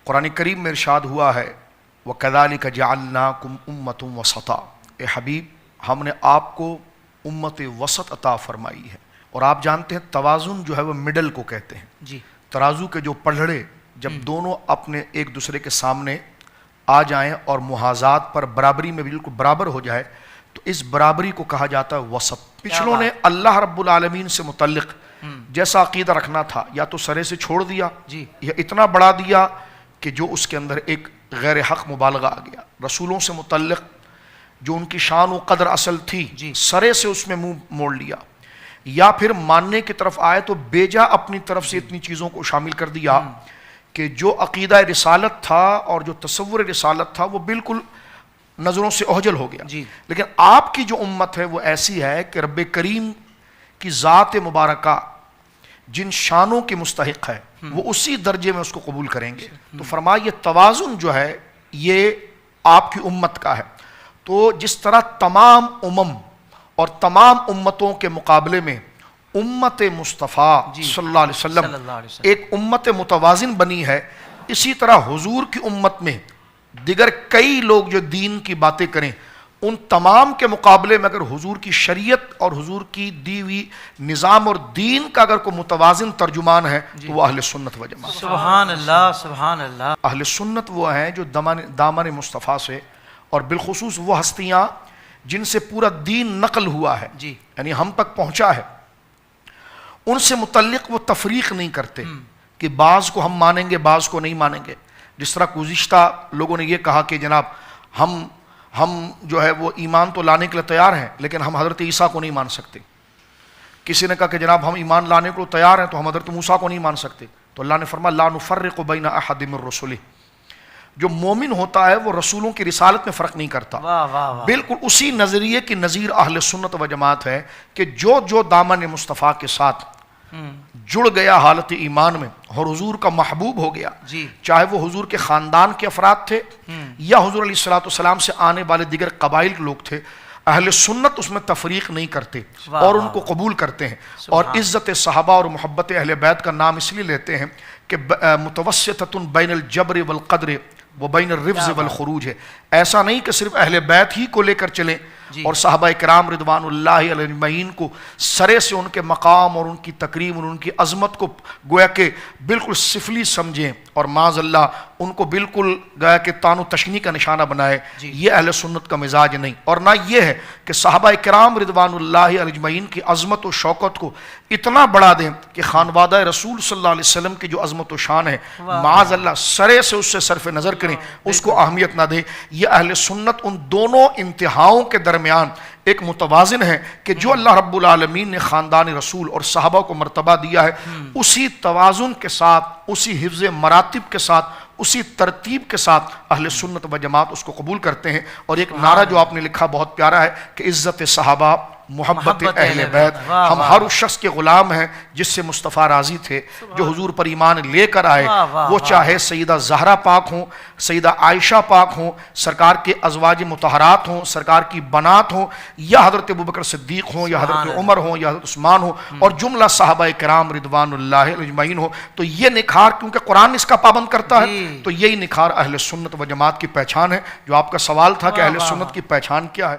قرآن کریم میں ارشاد ہوا ہے وَكَذَلِكَ جَعَلْنَاكُمْ أُمَّةً وَسَطًا، اے حبیب ہم نے آپ کو امت وسط عطا فرمائی ہے۔ اور آپ جانتے ہیں توازن جو ہے وہ مڈل کو کہتے ہیں جی، ترازو کے جو پلڑے جب دونوں اپنے ایک دوسرے کے سامنے آ جائیں اور محاذات پر برابری میں بالکل برابر ہو جائے تو اس برابری کو کہا جاتا ہے وسط۔ پچھلوں نے اللہ رب العالمین سے متعلق جیسا عقیدہ رکھنا تھا یا تو سرے سے چھوڑ دیا جی، یا اتنا بڑھا دیا کہ جو اس کے اندر ایک غیر حق مبالغہ آ گیا۔ رسولوں سے متعلق جو ان کی شان و قدر اصل تھی جی، سرے سے اس میں منہ موڑ لیا، یا پھر ماننے کی طرف آئے تو بیجا اپنی طرف سے اتنی چیزوں کو شامل کر دیا کہ جو عقیدہ رسالت تھا اور جو تصور رسالت تھا وہ بالکل نظروں سے اوجھل ہو گیا۔ جی، لیکن آپ کی جو امت ہے وہ ایسی ہے کہ رب کریم کی ذات مبارکہ جن شانوں کے مستحق ہے وہ اسی درجے میں اس کو قبول کریں گے۔ تو فرمایا یہ توازن جو ہے یہ آپ کی امت کا ہے۔ تو جس طرح تمام اور تمام امتوں کے مقابلے میں امت مصطفیٰ صلی اللہ علیہ وسلم ایک امت متوازن بنی ہے، اسی طرح حضور کی امت میں دیگر کئی لوگ جو دین کی باتیں کریں ان تمام کے مقابلے میں اگر حضور کی شریعت اور حضور کی دی ہوئی نظام اور دین کا اگر کوئی متوازن ترجمان ہے تو وہ اہل سنت و جماعت۔ سبحان اللہ، سبحان اللہ۔ اہل سنت وہ ہیں جو دامن مصطفیٰ سے اور بالخصوص وہ ہستیاں جن سے پورا دین نقل ہوا ہے، جی، یعنی ہم تک پہنچا ہے، ان سے متعلق وہ تفریق نہیں کرتے کہ بعض کو ہم مانیں گے بعض کو نہیں مانیں گے۔ جس طرح گزشتہ لوگوں نے یہ کہا کہ جناب ہم جو ہے وہ ایمان تو لانے کے لیے تیار ہیں لیکن ہم حضرت عیسیٰ کو نہیں مان سکتے۔ کسی نے کہا کہ جناب ہم ایمان لانے کو تیار ہیں تو ہم حضرت موسیٰ کو نہیں مان سکتے۔ تو اللہ نے فرمایا لا نفرق بین احد من رسلہ، جو مومن ہوتا ہے وہ رسولوں کی رسالت میں فرق نہیں کرتا۔ واہ واہ واہ، بالکل اسی نظریے کی نظیر اہل سنت و جماعت ہے کہ جو دامن مصطفیٰ کے ساتھ جڑ گیا حالت ایمان میں اور حضور کا محبوب ہو گیا، جی، چاہے وہ حضور کے خاندان کے افراد تھے یا حضور علیہ السلام سے آنے والے دیگر قبائل کے لوگ تھے، اہل سنت اس میں تفریق نہیں کرتے اور ان کو قبول کرتے ہیں۔ اور عزت صحابہ اور محبت اہل بیت کا نام اس لیے لیتے ہیں کہ متوسطۃ بین الجبر والقدر وبین الرفض والخروج ہے۔ ایسا نہیں کہ صرف اہل بیت ہی کو لے کر چلیں اور صحابہ کرام رضوان اللہ علیہ اجمعین کو سرے سے ان کے مقام اور ان کی تکریم اور ان کی عظمت کو گویا کہ بالکل سفلی سمجھیں اور معاذ اللہ ان کو بالکل گویا کہ تان و تشنیع کا نشانہ بنائے، یہ اہل سنت کا مزاج نہیں۔ اور نہ یہ ہے کہ صحابہ کرام رضوان اللہ علیہ اجمعین کی عظمت و شوکت کو اتنا بڑھا دیں کہ خانوادہ رسول صلی اللہ علیہ وسلم کی جو عظمت و شان ہے معاذ اللہ سرے سے اس سے صرف نظر کریں، اس کو اہمیت نہ دیں۔ یہ اہل سنت ان دونوں انتہاؤں کے درمیان ایک متوازن ہے کہ جو اللہ رب العالمین نے خاندان رسول اور صحابہ کو مرتبہ دیا ہے اسی توازن کے ساتھ، اسی حفظ مراتب کے ساتھ، اسی ترتیب کے ساتھ اہل سنت و جماعت اس کو قبول کرتے ہیں۔ اور ایک نعرہ جو آپ نے لکھا بہت پیارا ہے کہ عزت صحابہ محبت اہل بیت، ہم ہر اس شخص کے غلام ہیں جس سے مصطفیٰ راضی تھے، جو حضور پر ایمان لے کر آئے، وہ چاہے سیدہ زہرا پاک ہوں، سیدہ عائشہ پاک ہوں، سرکار کے ازواج مطہرات ہوں، سرکار کی بنات ہوں، یا حضرت ابوبکر صدیق ہوں، یا حضرت عمر ہوں، یا حضرت عثمان ہوں، اور جملہ صحابہ کرام رضوان اللہ علیہ اجمعین ہوں۔ تو یہ نکھار کیونکہ قرآن اس کا پابند کرتا ہے تو یہی نکھار اہل سنت و جماعت کی پہچان ہے۔ جو آپ کا سوال تھا کہ اہل سنت کی پہچان کیا ہے،